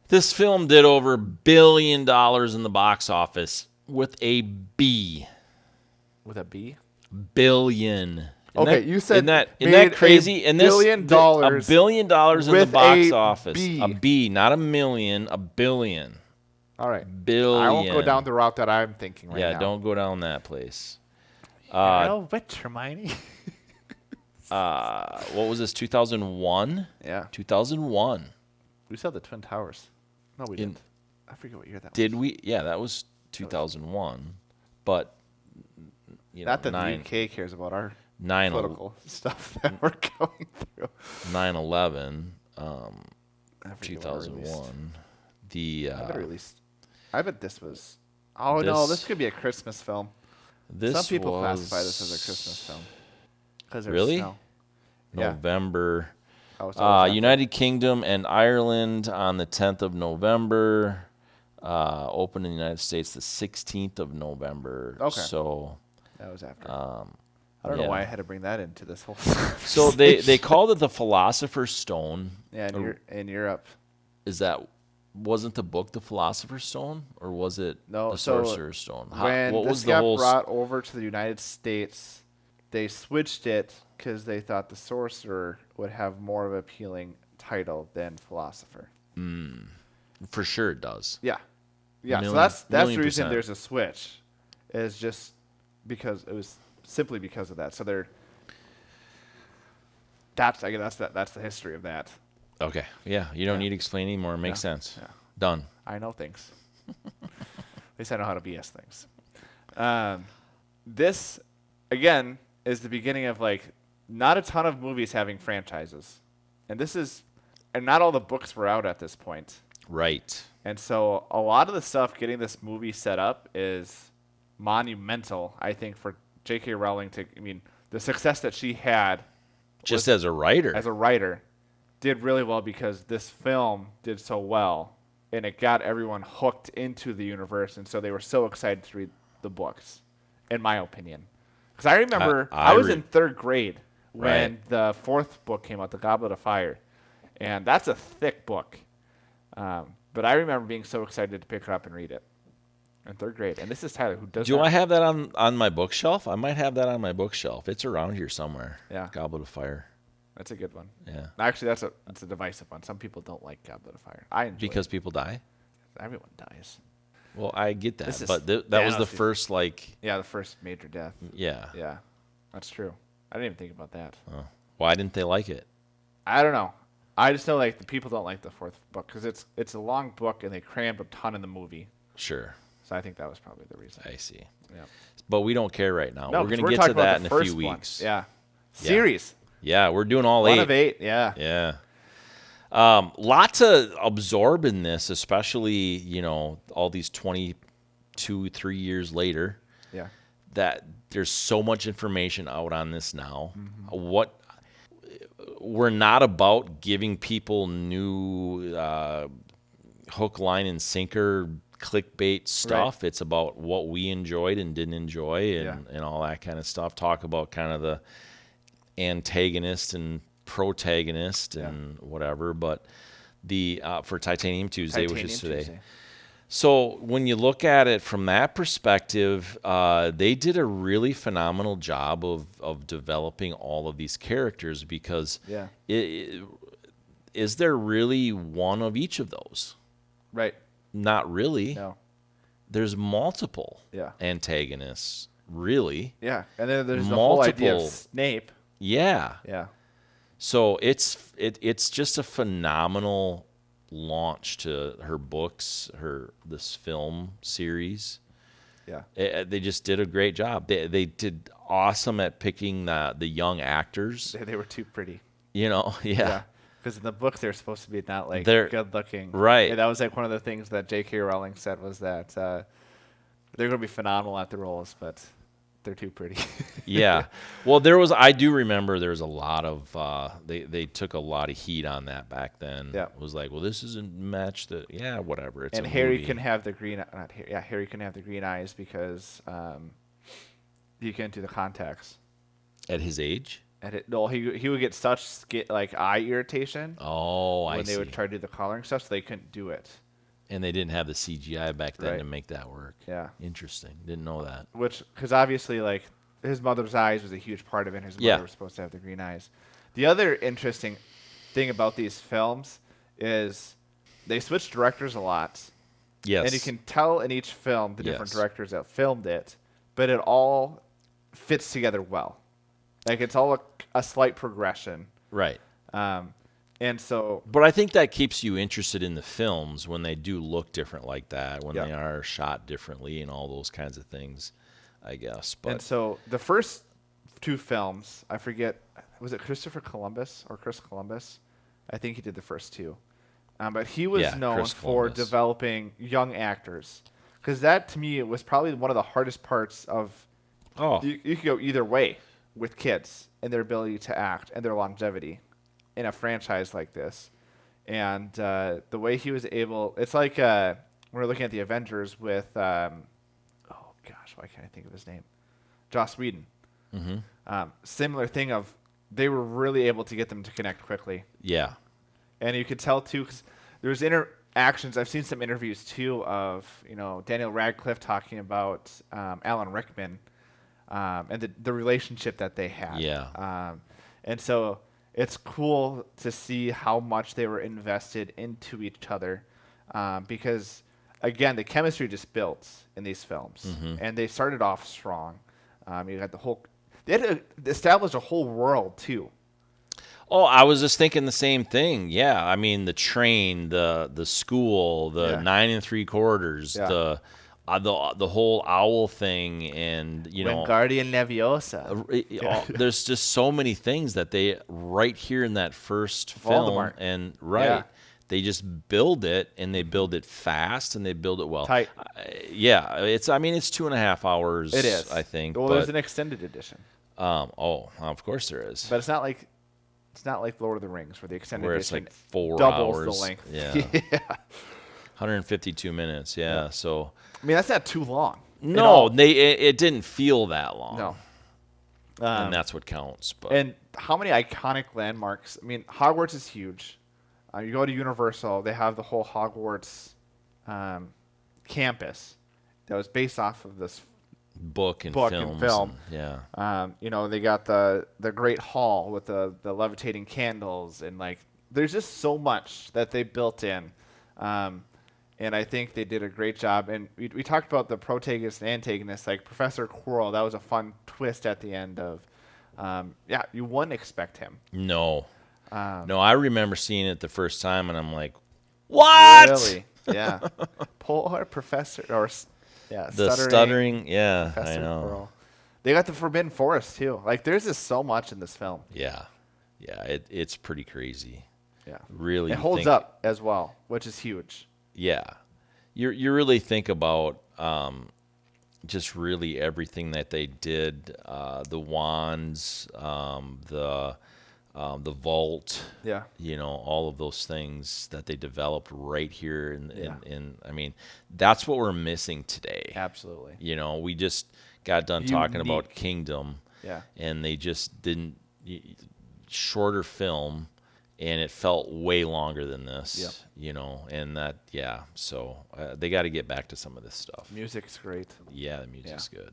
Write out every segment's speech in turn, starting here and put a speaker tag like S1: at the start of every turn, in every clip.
S1: This film did over $1 billion in the box office with a B.
S2: With a B?
S1: Billion.
S2: Okay, you said
S1: isn't that crazy?
S2: $1 billion
S1: $1 billion in the box office.
S2: B.
S1: A B, not a million, a billion.
S2: All right.
S1: Billion.
S2: I won't go down the route that I'm thinking right now.
S1: Yeah, don't go down that place.
S2: Which Hermione?
S1: What was this, 2001?
S2: Yeah.
S1: 2001.
S2: We saw the Twin Towers. No, we didn't. I forget what year that was.
S1: Did we? Yeah, that was 2001. But,
S2: not that the UK cares about our political stuff that we're going through.
S1: 9/11, 2001.
S2: I bet this was. Oh no, this could be a Christmas film. Some people classify this as a Christmas film.
S1: Really?
S2: Snow.
S1: November.
S2: Yeah.
S1: United Kingdom and Ireland on the 10th of November. Opened in the United States the 16th of November.
S2: Okay.
S1: So
S2: that was after. I don't know why I had to bring that into this whole.
S1: So they called it the Philosopher's Stone.
S2: Yeah, in Europe.
S1: Wasn't the book the Philosopher's Stone, or was it the Sorcerer's Stone?
S2: When this got brought over to the United States, they switched it because they thought the Sorcerer would have more of an appealing title than Philosopher.
S1: For sure it does.
S2: Yeah. So that's the reason there's a switch, is just because it was simply because of that. So that's the history of that.
S1: Okay. Yeah. You don't need to explain anymore. It makes sense.
S2: Yeah.
S1: Done.
S2: I know things. At least I know how to BS things. This, again, is the beginning of not a ton of movies having franchises. And not all the books were out at this point.
S1: Right.
S2: And so a lot of the stuff getting this movie set up is monumental, I think, for J.K. Rowling the success that she had.
S1: Just as a writer.
S2: Did really well because this film did so well, and it got everyone hooked into the universe, and so they were so excited to read the books, in my opinion. Because I remember I was in third grade when the fourth book came out, The Goblet of Fire, and that's a thick book. But I remember being so excited to pick it up and read it in third grade. And this is Tyler, who does.
S1: Do I have that on my bookshelf? I might have that on my bookshelf. It's around here somewhere.
S2: Yeah.
S1: Goblet of Fire.
S2: That's a good one.
S1: Yeah.
S2: Actually, that's a divisive one. Some people don't like Goblet of Fire. I enjoy
S1: because
S2: it.
S1: people die?
S2: Everyone dies.
S1: Well, I get that, but that was the first
S2: the first major death.
S1: Yeah.
S2: Yeah, that's true. I didn't even think about that.
S1: Oh. Why didn't they like it?
S2: I don't know. I just know the people don't like the fourth book because it's a long book and they crammed a ton in the movie.
S1: Sure.
S2: So I think that was probably the reason.
S1: I see.
S2: Yeah.
S1: But we don't care right now.
S2: No,
S1: we're going to get to that in a few weeks.
S2: Yeah. Series.
S1: Yeah, we're doing all
S2: 1 of 8. Yeah.
S1: Yeah. Lot to absorb in this, especially, all these 22, 3 years later.
S2: Yeah.
S1: That there's so much information out on this now. Mm-hmm. We're not about giving people new hook, line, and sinker clickbait stuff. Right. It's about what we enjoyed and didn't enjoy and all that kind of stuff. Talk about kind of the antagonist and protagonist and whatever. But the for Titanium Tuesday, which is today. So when you look at it from that perspective, they did a really phenomenal job of developing all of these characters because is there really one of each of those?
S2: Right.
S1: Not really.
S2: No.
S1: There's multiple antagonists, really.
S2: Yeah, and then there's the whole idea of Snape.
S1: Yeah.
S2: Yeah.
S1: So it's just a phenomenal launch to her books, this film series.
S2: Yeah.
S1: They just did a great job. They did awesome at picking the young actors.
S2: They were too pretty.
S1: Yeah.
S2: Because in the books they're supposed to be not good looking.
S1: Right.
S2: And that was one of the things that J.K. Rowling said was that they're going to be phenomenal at the roles, but they're too pretty.
S1: Yeah. Well, I do remember there was a lot of, they took a lot of heat on that back then.
S2: Yeah.
S1: It was like, well, this isn't match whatever. It's
S2: and
S1: a
S2: Harry
S1: movie.
S2: can have the green, Harry can have the green eyes because he can do the contacts.
S1: At his age?
S2: And he would get such like eye irritation
S1: Oh, I
S2: when they
S1: see.
S2: would try to do the coloring stuff, so they couldn't do it.
S1: And they didn't have the CGI back then
S2: Right.
S1: to make that work.
S2: Yeah.
S1: Interesting. Didn't know that.
S2: Because obviously, like, his mother's eyes was a huge part of it. His
S1: Yeah.
S2: mother was supposed to have the green eyes. The other interesting thing about these films is they switch directors a lot.
S1: Yes.
S2: And you can tell in each film the different
S1: Yes.
S2: directors that filmed it, but it all fits together well. Like, it's all a slight progression.
S1: Right.
S2: And so,
S1: But I think that keeps you interested in the films when they do look different like that, when
S2: Yeah.
S1: they are shot differently and all those kinds of things, I guess.
S2: and
S1: But
S2: so the first two films, I forget, was it Christopher Columbus or Chris Columbus? I think he did the first two. But he was
S1: Yeah,
S2: known
S1: Chris
S2: for
S1: Columbus.
S2: developing young actors. Because that, to me, was probably one of the hardest parts of...
S1: oh,
S2: You could go either way with kids and their ability to act and their longevity in a franchise like this. And the way he was able... It's like we're looking at the Avengers with... oh, gosh, why can't I think of his name? Joss Whedon. Similar thing of they were really able to get them to connect quickly.
S1: yeah.
S2: And you could tell, too, because there was interactions. I've seen some interviews, too, of, Daniel Radcliffe talking about Alan Rickman and the relationship that they had.
S1: Yeah.
S2: And so it's cool to see how much they were invested into each other because, again, the chemistry just built in these films. And they started off strong. You had they had to establish a whole world, too.
S1: Oh, I was just thinking the same thing. Yeah, I mean the train, the school, the
S2: Yeah.
S1: 9 3/4,
S2: Yeah.
S1: the whole owl thing, and
S2: Wingardium Leviosa.
S1: there's just so many things that they right here in that first film,
S2: Voldemort.
S1: and
S2: Yeah.
S1: they just build it, and they build it fast, and they build it well.
S2: Tight.
S1: Yeah, it's 2.5 hours.
S2: It is.
S1: I think.
S2: Well,
S1: but,
S2: there's an extended edition.
S1: of course there is.
S2: But it's not like Lord of the Rings, where the extended
S1: Where it's
S2: edition
S1: like 4
S2: doubles
S1: hours.
S2: the length.
S1: Yeah.
S2: Yeah.
S1: 152 minutes. Yeah. So
S2: I mean, that's not too long.
S1: no, it didn't feel that long.
S2: No.
S1: And that's what counts. But
S2: And how many iconic landmarks? I mean, Hogwarts is huge. You go to Universal, they have the whole Hogwarts campus that was based off of this
S1: book and
S2: book
S1: films.
S2: and film.
S1: Yeah.
S2: They got the Great Hall with the levitating candles, and like there's just so much that they built in. And I think they did a great job. And we talked about the protagonist and antagonist, like Professor Quirrell. That was a fun twist at the end of, you wouldn't expect him.
S1: No. No, I remember seeing it the first time, and I'm like, what?
S2: Really? Yeah. Poor Professor,
S1: The stuttering. Yeah,
S2: Professor
S1: I know.
S2: Quirrell. They got the Forbidden Forest, too. Like, there's just so much in this film.
S1: Yeah. Yeah, it's pretty crazy.
S2: Yeah.
S1: Really.
S2: It
S1: you
S2: holds
S1: think-
S2: up as well, which is huge.
S1: Yeah, you really think about just really everything that they did, the wands, the vault,
S2: Yeah.
S1: all of those things that they developed right here,
S2: Yeah.
S1: in I mean, that's what we're missing today.
S2: Absolutely.
S1: We just got done talking about
S2: Unique.
S1: Kingdom,
S2: Yeah.
S1: and they just didn't shorter film. And it felt way longer than this, and that, so they got to get back to some of this stuff.
S2: Music's great.
S1: Yeah, the music's good.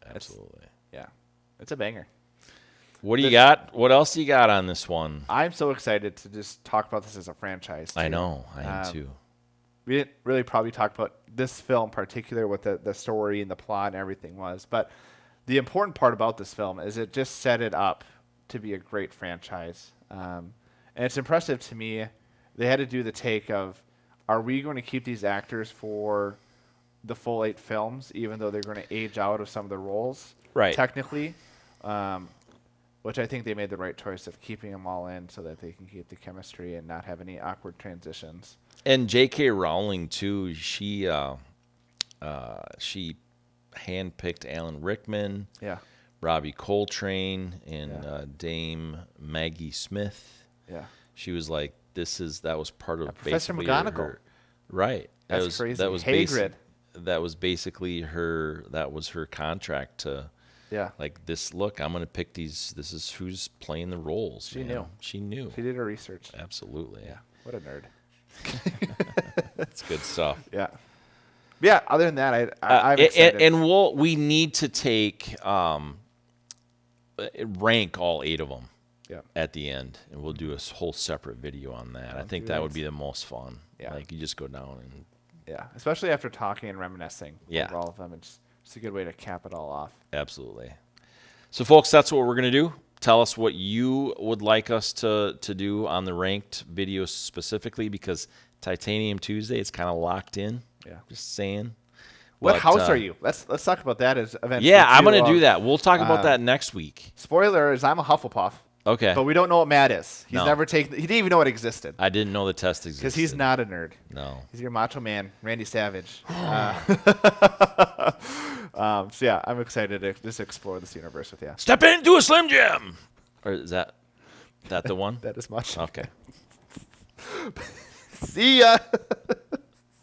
S1: Absolutely.
S2: Yeah. It's a banger.
S1: What do you got? What else do you got on this one?
S2: I'm so excited to just talk about this as a franchise.
S1: I
S2: too.
S1: know. I am too.
S2: We didn't really probably talk about this film in particular, what the story and the plot and everything was. But the important part about this film is it just set it up to be a great franchise. And it's impressive to me. They had to do the take of, are we going to keep these actors for the full 8 films, even though they're going to age out of some of the roles?
S1: Right.
S2: Technically. Which I think they made the right choice of keeping them all in so that they can keep the chemistry and not have any awkward transitions.
S1: And J.K. Rowling too. She handpicked Alan Rickman,
S2: Yeah.
S1: Robbie Coltrane, and Dame Maggie Smith.
S2: Yeah.
S1: She was like, that was part of
S2: Professor
S1: basically
S2: McGonagall.
S1: her, right?
S2: That's
S1: that was,
S2: crazy.
S1: That was
S2: Hagrid.
S1: that was basically her. That was her contract to
S2: Yeah.
S1: Like this, look, I'm going to pick these. This is who's playing the roles.
S2: She knew.
S1: She knew.
S2: She did her research.
S1: Absolutely.
S2: Yeah. What a nerd.
S1: That's good stuff.
S2: Yeah. Yeah. Other than that, I'm excited.
S1: And we need to take rank all 8 of them.
S2: Yeah.
S1: At the end, and we'll do a whole separate video on that. I think that would be the most fun.
S2: Yeah.
S1: Like you just go down and.
S2: Yeah. Especially after talking and reminiscing over all of them. It's a good way to cap it all off.
S1: Absolutely. So, folks, that's what we're going to do. Tell us what you would like us to do on the ranked videos specifically, because Titanium Tuesday, it's kind of locked in.
S2: Yeah.
S1: Just saying.
S2: What house are you? Let's talk about that as eventually.
S1: Yeah, I'm going to do that. We'll talk about that next week.
S2: Spoiler is I'm a Hufflepuff.
S1: Okay.
S2: But we don't know what Matt is. He
S1: No.
S2: didn't even know it existed.
S1: I didn't know the test existed.
S2: Because he's not a nerd.
S1: No.
S2: He's your macho man, Randy Savage. So yeah, I'm excited to just explore this universe with you.
S1: Step into a Slim Jim! Or is that the one?
S2: That is much.
S1: Okay.
S2: See ya.